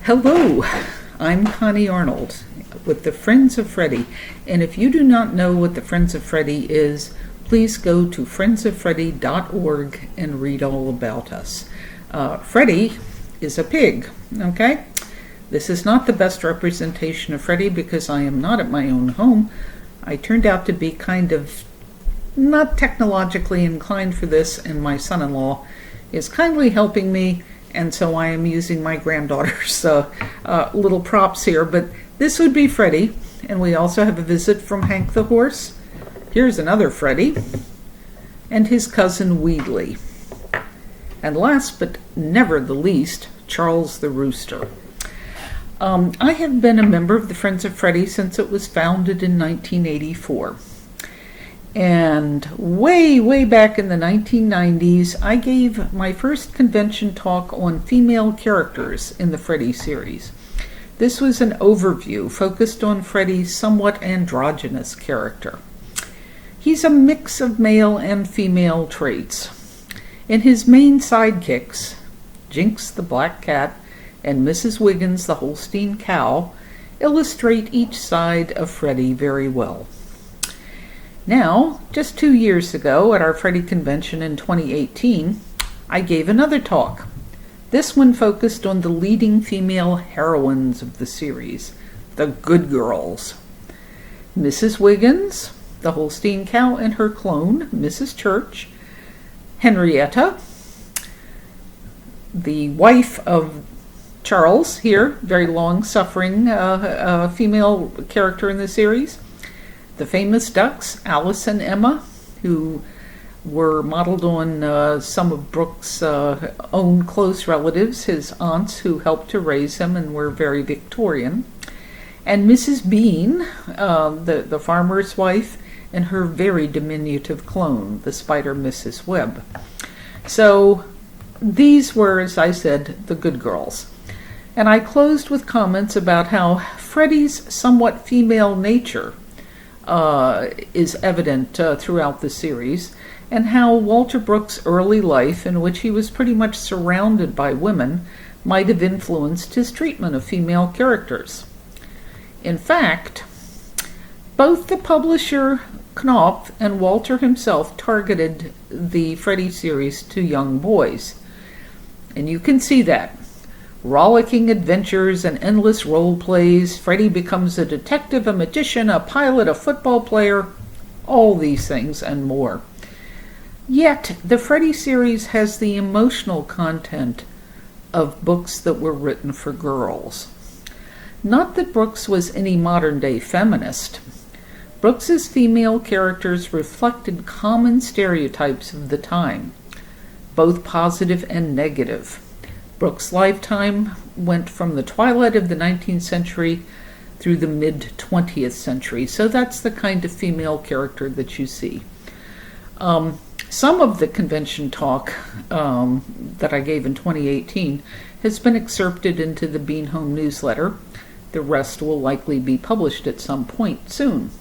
Hello, I'm Connie Arnold with the Friends of Freddy, and if you do not know what the Friends of Freddy is, please go to friendsoffreddy.org and read all about us. Freddy is a pig, okay? This is not the best representation of Freddy because I am not at my own home. I turned out to be kind of not technologically inclined for this, and my son-in-law is kindly helping me. And so I am using my granddaughter's little props here. But this would be Freddy. And we also have a visit from Hank the horse. Here's another Freddy. And his cousin Wheatley. And last but never the least, Charles the rooster. I have been a member of the Friends of Freddy since it was founded in 1984. And way back in the 1990s, I gave my first convention talk on female characters in the Freddy series. This was an overview focused on Freddy's somewhat androgynous character. He's a mix of male and female traits. And his main sidekicks, Jinx the black cat and Mrs. Wiggins the Holstein cow, illustrate each side of Freddy very well. Now, just 2 years ago at our Freddy convention in 2018, I gave another talk. This one focused on the leading female heroines of the series, the good girls. Mrs. Wiggins, the Holstein cow, and her clone, Mrs. Church. Henrietta, the wife of Charles here, very long-suffering female character in the series. The famous ducks, Alice and Emma, who were modeled on some of Brooks' own close relatives, his aunts who helped to raise him and were very Victorian. And Mrs. Bean, the farmer's wife, and her very diminutive clone, the spider Mrs. Webb. So these were, as I said, the good girls. And I closed with comments about how Freddy's somewhat female nature is evident throughout the series, and how Walter Brooks' early life, in which he was pretty much surrounded by women, might have influenced his treatment of female characters. In fact, both the publisher Knopf and Walter himself targeted the Freddy series to young boys. And you can see that. Rollicking adventures and endless role plays, Freddy becomes a detective, a magician, a pilot, a football player, all these things and more. Yet, the Freddy series has the emotional content of books that were written for girls. Not that Brooks was any modern-day feminist. Brooks's female characters reflected common stereotypes of the time, both positive and negative. Brooks' lifetime went from the twilight of the 19th century through the mid-20th century, so that's the kind of female character that you see. Some of the convention talk that I gave in 2018 has been excerpted into the Bean Home newsletter. The rest will likely be published at some point soon.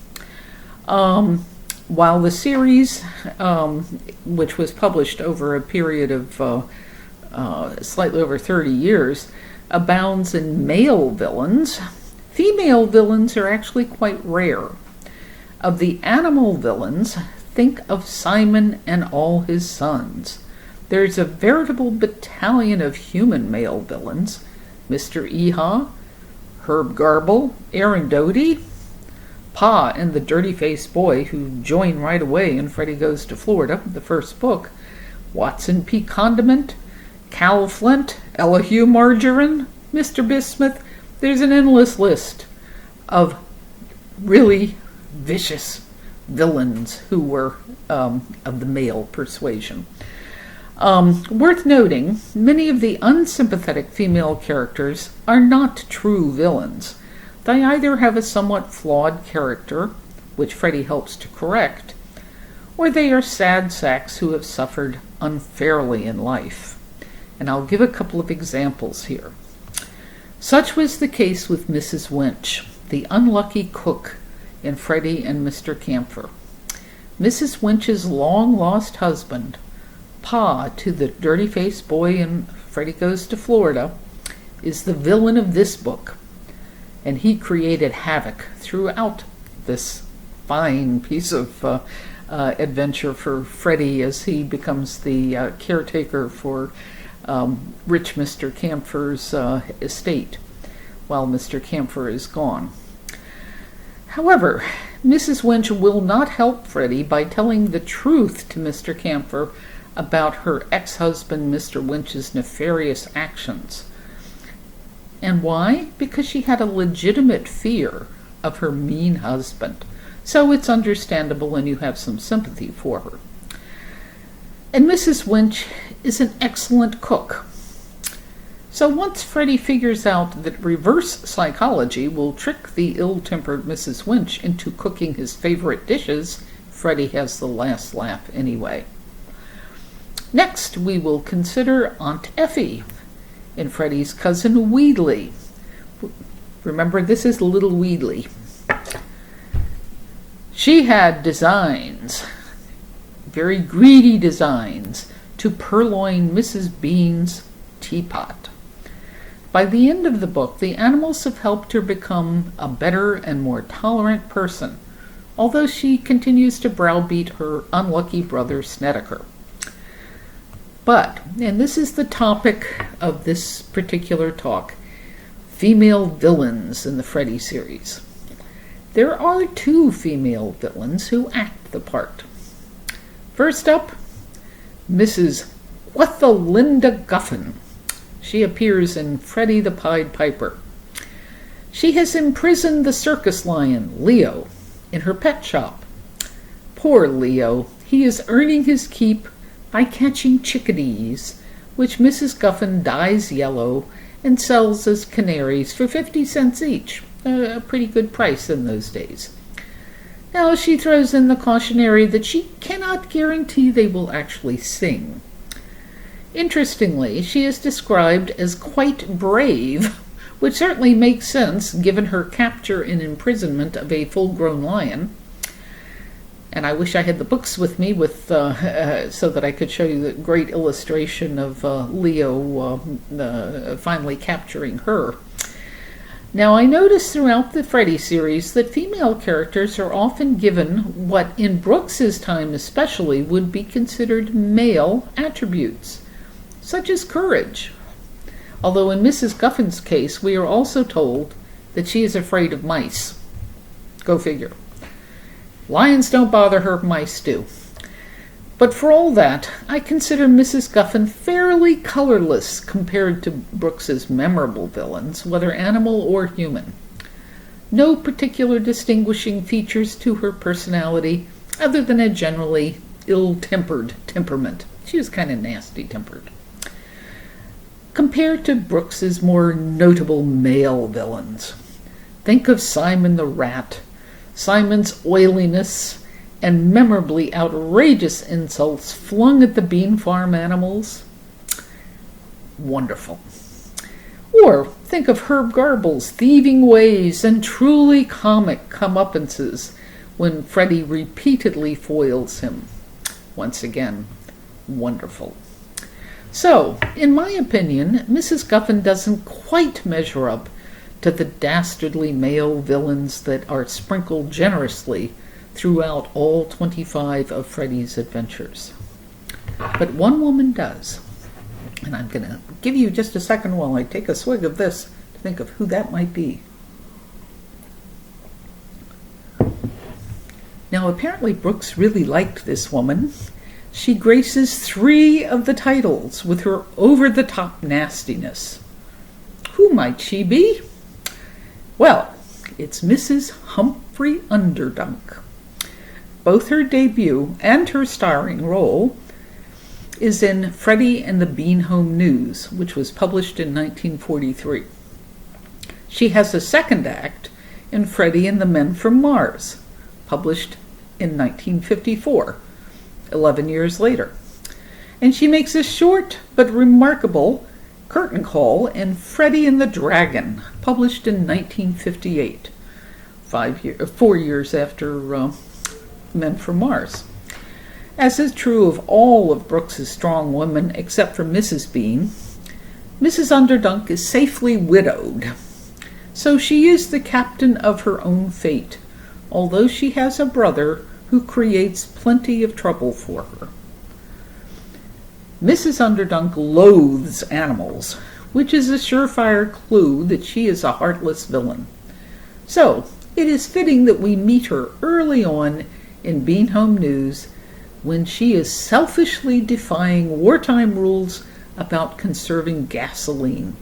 While the series, which was published over a period of slightly over 30 years, abounds in male villains, female villains are actually quite rare. Of the animal villains, think of Simon and all his sons. There's a veritable battalion of human male villains. Mr. Eha, Herb Garble, Aaron Doty, Pa and the dirty-faced boy who join right away in Freddy Goes to Florida, the first book, Watson P. Condiment, Cal Flint, Elihu Margarine, Mr. Bismuth. There's an endless list of really vicious villains who were of the male persuasion. Worth noting, many of the unsympathetic female characters are not true villains. They either have a somewhat flawed character, which Freddy helps to correct, or they are sad sacks who have suffered unfairly in life. And I'll give a couple of examples here. Such was the case with Mrs. Winch, the unlucky cook in Freddy and Mr. Camphor. Mrs. Winch's long-lost husband, Pa to the dirty-faced boy in Freddy Goes to Florida, is the villain of this book, and he created havoc throughout this fine piece of adventure for Freddy as he becomes the caretaker for rich Mr. Camphor's estate while Mr. Camphor is gone. However, Mrs. Winch will not help Freddy by telling the truth to Mr. Camphor about her ex-husband Mr. Winch's nefarious actions. And why? Because she had a legitimate fear of her mean husband. So it's understandable and you have some sympathy for her. And Mrs. Winch is an excellent cook. So once Freddy figures out that reverse psychology will trick the ill-tempered Mrs. Winch into cooking his favorite dishes, Freddy has the last laugh anyway. Next, we will consider Aunt Effie and Freddy's cousin Wheedly. Remember, this is Little Wheedly. She had designs, very greedy designs, to purloin Mrs. Bean's teapot. By the end of the book, the animals have helped her become a better and more tolerant person, although she continues to browbeat her unlucky brother Snedeker. But, and this is the topic of this particular talk, female villains in the Freddy series. There are two female villains who act the part. First up, Mrs. Wethalinda Guffin. She appears in Freddy the Pied Piper. She has imprisoned the circus lion, Leo, in her pet shop. Poor Leo, he is earning his keep by catching chickadees, which Mrs. Guffin dyes yellow and sells as canaries for 50 cents each, a pretty good price in those days. Now she throws in the cautionary that she cannot guarantee they will actually sing. Interestingly, she is described as quite brave, which certainly makes sense given her capture and imprisonment of a full-grown lion. And I wish I had the books with me so that I could show you the great illustration of Leo finally capturing her. Now, I noticed throughout the Freddy series that female characters are often given what, in Brooks's time especially, would be considered male attributes, such as courage. Although in Mrs. Guffin's case, we are also told that she is afraid of mice. Go figure. Lions don't bother her, mice do. But for all that, I consider Mrs. Guffin fairly colorless compared to Brooks's memorable villains, whether animal or human. No particular distinguishing features to her personality, other than a generally ill-tempered temperament. She was kind of nasty-tempered. Compared to Brooks's more notable male villains, think of Simon the Rat, Simon's oiliness, and memorably outrageous insults flung at the Bean Farm animals. Wonderful. Or think of Herb Garble's thieving ways and truly comic comeuppances when Freddy repeatedly foils him. Once again, wonderful. So, in my opinion, Mrs. Guffin doesn't quite measure up to the dastardly male villains that are sprinkled generously throughout all 25 of Freddy's adventures. But one woman does. And I'm going to give you just a second while I take a swig of this to think of who that might be. Now, apparently Brooks really liked this woman. She graces 3 of the titles with her over-the-top nastiness. Who might she be? Well, it's Mrs. Humphrey Underdunk. Both her debut and her starring role is in Freddy and the Bean Home News, which was published in 1943. She has a second act in Freddy and the Men from Mars, published in 1954, 11 years later. And she makes a short but remarkable curtain call in Freddy and the Dragon, published in 1958, 4 years after Men from Mars. As is true of all of Brooks's strong women except for Mrs. Bean, Mrs. Underdunk is safely widowed, so she is the captain of her own fate, although she has a brother who creates plenty of trouble for her. Mrs. Underdunk loathes animals, which is a surefire clue that she is a heartless villain. So, it is fitting that we meet her early on in Bean Home News when she is selfishly defying wartime rules about conserving gasoline.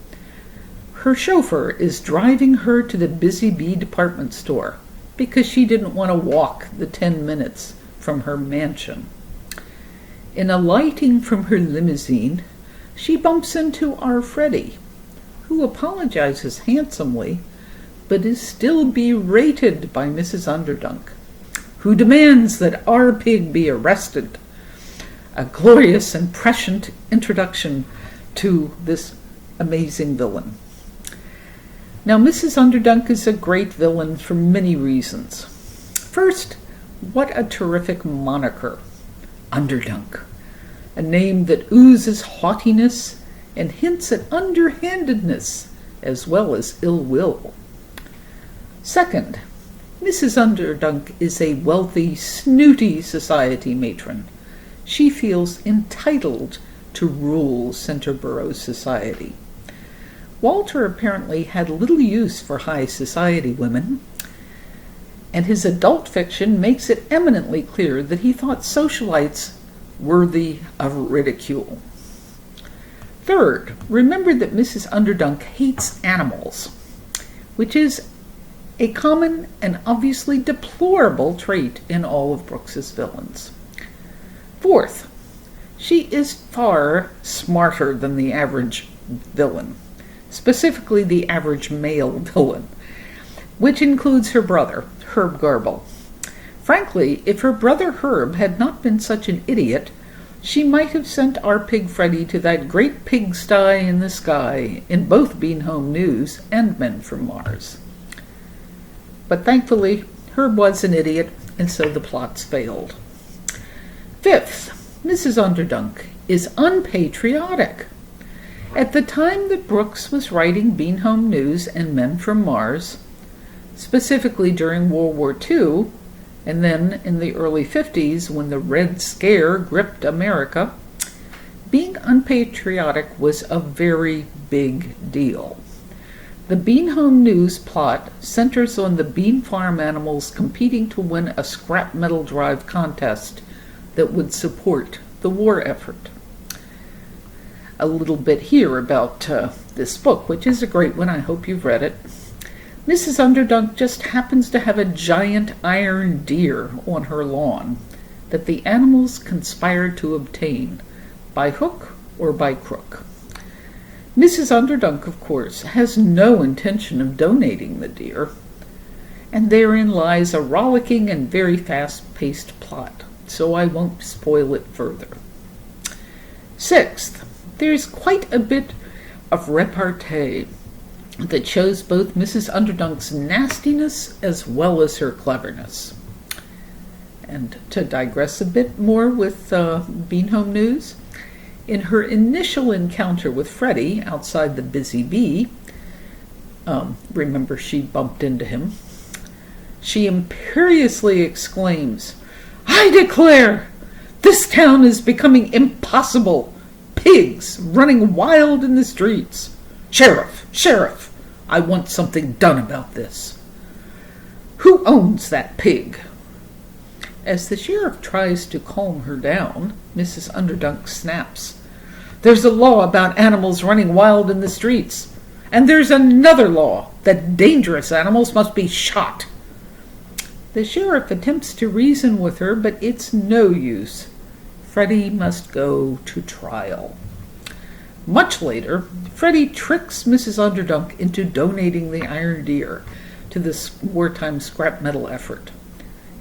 Her chauffeur is driving her to the Busy Bee department store because she didn't want to walk the 10 minutes from her mansion. In alighting from her limousine, she bumps into our Freddy, who apologizes handsomely, but is still berated by Mrs. Underdunk, who demands that our pig be arrested. A glorious and prescient introduction to this amazing villain. Now, Mrs. Underdunk is a great villain for many reasons. First, what a terrific moniker, Underdunk, a name that oozes haughtiness and hints at underhandedness as well as ill will. Second, Mrs. Underdunk is a wealthy, snooty society matron. She feels entitled to rule Centerboro society. Walter apparently had little use for high society women, and his adult fiction makes it eminently clear that he thought socialites worthy of ridicule. Third, remember that Mrs. Underdunk hates animals, which is a common and obviously deplorable trait in all of Brooks's villains. Fourth, she is far smarter than the average villain, specifically the average male villain, which includes her brother, Herb Garble. Frankly, if her brother Herb had not been such an idiot, she might have sent our pig Freddy to that great pigsty in the sky in both Bean Home News and Men from Mars. But thankfully, Herb was an idiot, and so the plots failed. Fifth, Mrs. Underdunk is unpatriotic. At the time that Brooks was writing Bean Home News and Men from Mars, specifically during World War II, and then in the early 50s when the Red Scare gripped America, being unpatriotic was a very big deal. The Bean Home News plot centers on the bean farm animals competing to win a scrap metal drive contest that would support the war effort. A little bit here about this book, which is a great one. I hope you've read it. Mrs. Underdunk just happens to have a giant iron deer on her lawn that the animals conspired to obtain by hook or by crook. Mrs. Underdunk, of course, has no intention of donating the deer, and therein lies a rollicking and very fast-paced plot, so I won't spoil it further. Sixth, there's quite a bit of repartee that shows both Mrs. Underdunk's nastiness as well as her cleverness. And to digress a bit more with Bean Home News, in her initial encounter with Freddy outside the Busy Bee, remember she bumped into him, she imperiously exclaims, "I declare, this town is becoming impossible. Pigs running wild in the streets. Sheriff, Sheriff, I want something done about this. Who owns that pig?" As the sheriff tries to calm her down, Mrs. Underdunk snaps, "There's a law about animals running wild in the streets, and there's another law that dangerous animals must be shot." The sheriff attempts to reason with her, but it's no use. Freddy must go to trial. Much later, Freddy tricks Mrs. Underdunk into donating the iron deer to this wartime scrap metal effort.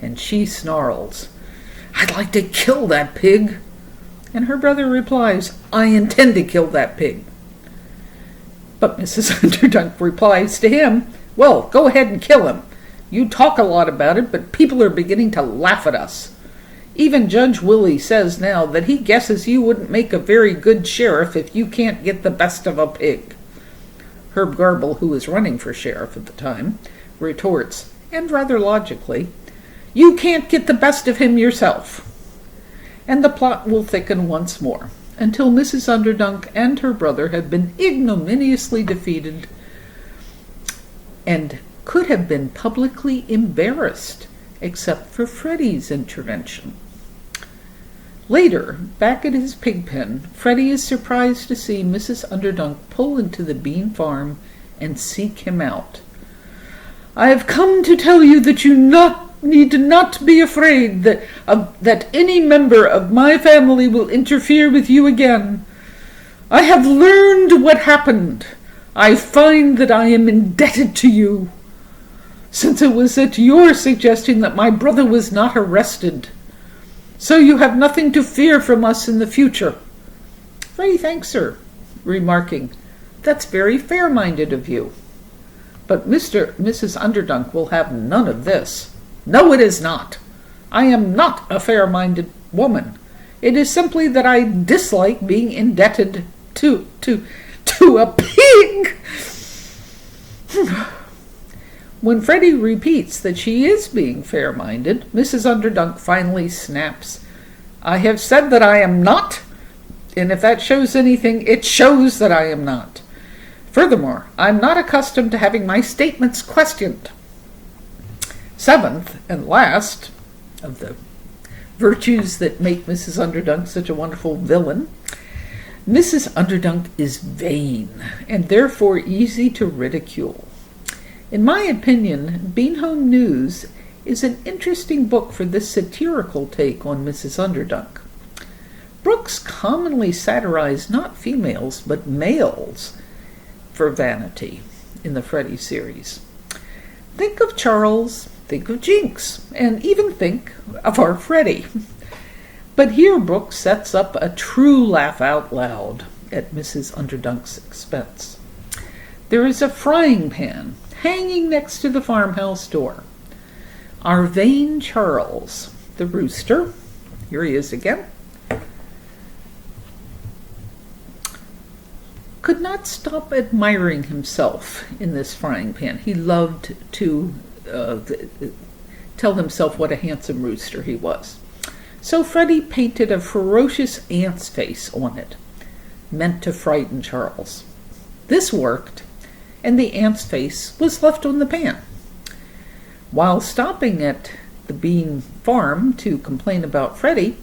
And she snarls, "I'd like to kill that pig." And her brother replies, "I intend to kill that pig." But Mrs. Underdunk replies to him, "Well, go ahead and kill him. You talk a lot about it, but people are beginning to laugh at us. Even Judge Willie says now that he guesses you wouldn't make a very good sheriff if you can't get the best of a pig. Herb Garble, who was running for sheriff at the time, retorts, and rather logically, you can't get the best of him yourself. And the plot will thicken once more, until Mrs. Underdunk and her brother have been ignominiously defeated and could have been publicly embarrassed, except for Freddy's intervention. Later, back at his pig pen, Freddy is surprised to see Mrs. Underdunk pull into the bean farm and seek him out. I have come to tell you that you need not be afraid that any member of my family will interfere with you again. I have learned what happened. I find that I am indebted to you, since it was at your suggestion that my brother was not arrested. So you have nothing to fear from us in the future. Freddy thanks her, remarking, that's very fair-minded of you. But Mrs. Underdunk will have none of this. No, it is not. I am not a fair-minded woman. It is simply that I dislike being indebted to a pig. When Freddy repeats that she is being fair-minded, Mrs. Underdunk finally snaps. I have said that I am not, and if that shows anything, it shows that I am not. Furthermore, I'm not accustomed to having my statements questioned. Seventh and last of the virtues that make Mrs. Underdunk such a wonderful villain, Mrs. Underdunk is vain and therefore easy to ridicule. In my opinion, Bean Home News is an interesting book for this satirical take on Mrs. Underdunk. Brooks commonly satirized not females, but males for vanity in the Freddy series. Think of Charles, think of Jinx, and even think of our Freddy. But here Brooks sets up a true laugh out loud at Mrs. Underdunk's expense. There is a frying pan hanging next to the farmhouse door. Our vain Charles, the rooster, here he is again, could not stop admiring himself in this frying pan. He loved to tell himself what a handsome rooster he was. So Freddy painted a ferocious ant's face on it, meant to frighten Charles. This worked, and the ant's face was left on the pan. While stopping at the bean farm to complain about Freddy,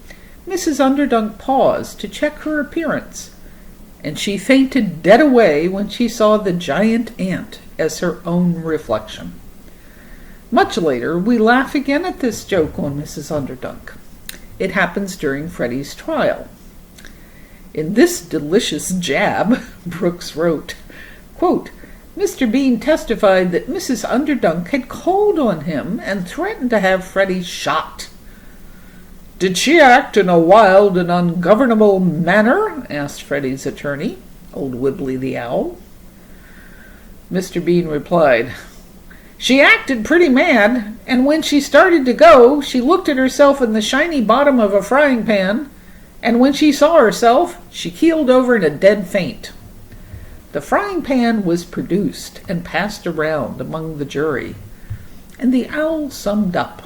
Mrs. Underdunk paused to check her appearance, and she fainted dead away when she saw the giant ant as her own reflection. Much later, we laugh again at this joke on Mrs. Underdunk. It happens during Freddy's trial. In this delicious jab, Brooks wrote, quote, Mr. Bean testified that Mrs. Underdunk had called on him and threatened to have Freddy shot. Did she act in a wild and ungovernable manner? Asked Freddy's attorney, old Wibbly the Owl. Mr. Bean replied, She acted pretty mad, and when she started to go, she looked at herself in the shiny bottom of a frying pan, and when she saw herself, she keeled over in a dead faint. The frying pan was produced and passed around among the jury, and the owl summed up.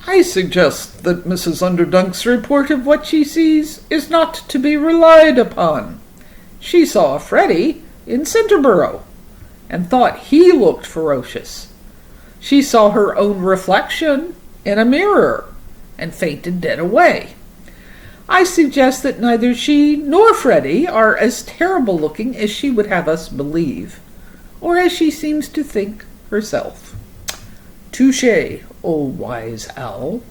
I suggest that Mrs. Underdunk's report of what she sees is not to be relied upon. She saw Freddy in Centerboro and thought he looked ferocious. She saw her own reflection in a mirror and fainted dead away. I suggest that neither she nor Freddy are as terrible looking as she would have us believe, or as she seems to think herself. Touché, old wise owl.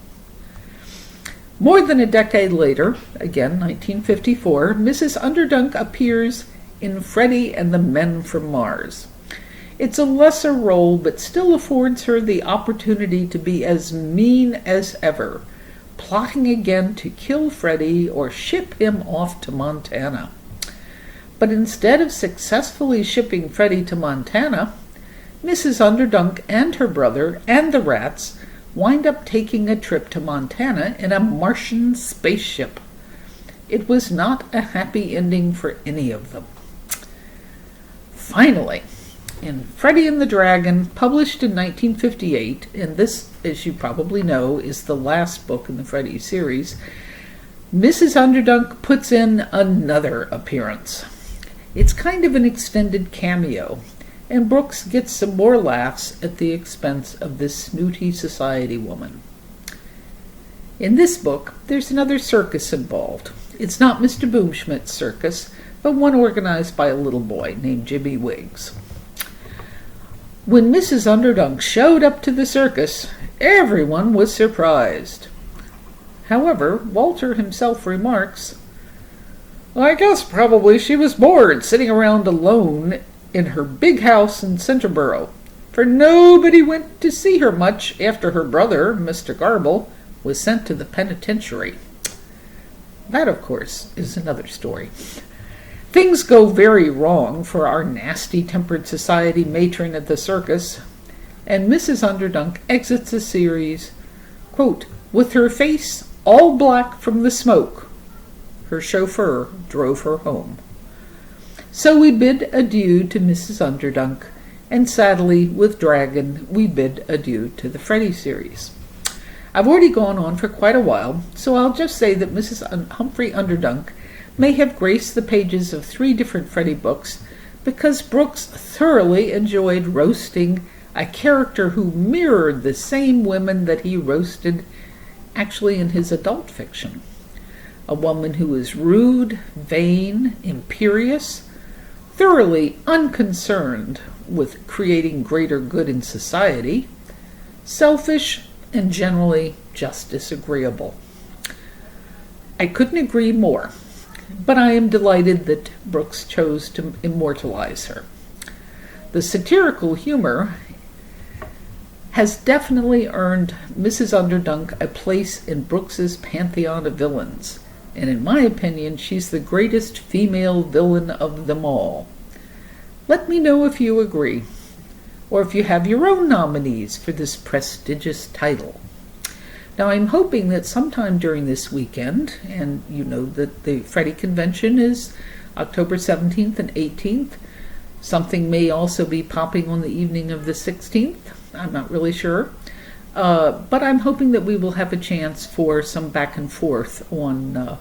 More than a decade later, again 1954, Mrs. Underdunk appears in Freddy and the Men from Mars. It's a lesser role, but still affords her the opportunity to be as mean as ever, plotting again to kill Freddy or ship him off to Montana. But instead of successfully shipping Freddy to Montana, Mrs. Underdunk and her brother and the rats wind up taking a trip to Montana in a Martian spaceship. It was not a happy ending for any of them. Finally, in Freddy and the Dragon, published in 1958, and this, as you probably know, is the last book in the Freddy series, Mrs. Underdunk puts in another appearance. It's kind of an extended cameo, and Brooks gets some more laughs at the expense of this snooty society woman. In this book, there's another circus involved. It's not Mr. Boomschmidt's circus, but one organized by a little boy named Jimmy Wiggs. When Mrs. Underdunk showed up to the circus, everyone was surprised. However, Walter himself remarks, "I guess probably she was bored sitting around alone in her big house in Centerboro, for nobody went to see her much after her brother, Mr. Garble, was sent to the penitentiary." That, of course, is another story. Things go very wrong for our nasty-tempered society matron at the circus, and Mrs. Underdunk exits the series, quote, "with her face all black from the smoke." Her chauffeur drove her home. So we bid adieu to Mrs. Underdunk, and sadly, with Dragon, we bid adieu to the Freddy series. I've already gone on for quite a while, so I'll just say that Mrs. Humphrey Underdunk may have graced the pages of 3 different Freddy books because Brooks thoroughly enjoyed roasting a character who mirrored the same women that he roasted actually in his adult fiction. A woman who is rude, vain, imperious, thoroughly unconcerned with creating greater good in society, selfish, and generally just disagreeable. I couldn't agree more, but I am delighted that Brooks chose to immortalize her. The satirical humor has definitely earned Mrs. Underdunk a place in Brooks's pantheon of villains, and in my opinion, she's the greatest female villain of them all. Let me know if you agree, or if you have your own nominees for this prestigious title. Now, I'm hoping that sometime during this weekend, and you know that the Freddy convention is October 17th and 18th, something may also be popping on the evening of the 16th, I'm not really sure, but I'm hoping that we will have a chance for some back and forth on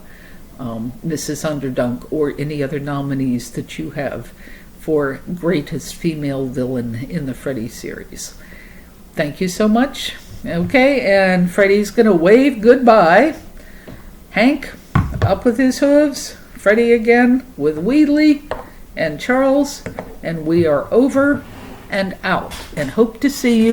Mrs. Underdunk or any other nominees that you have for greatest female villain in the Freddy series. Thank you so much. Okay, and Freddy's going to wave goodbye. Hank, up with his hooves. Freddy again with Wheatley and Charles. And we are over and out. And hope to see you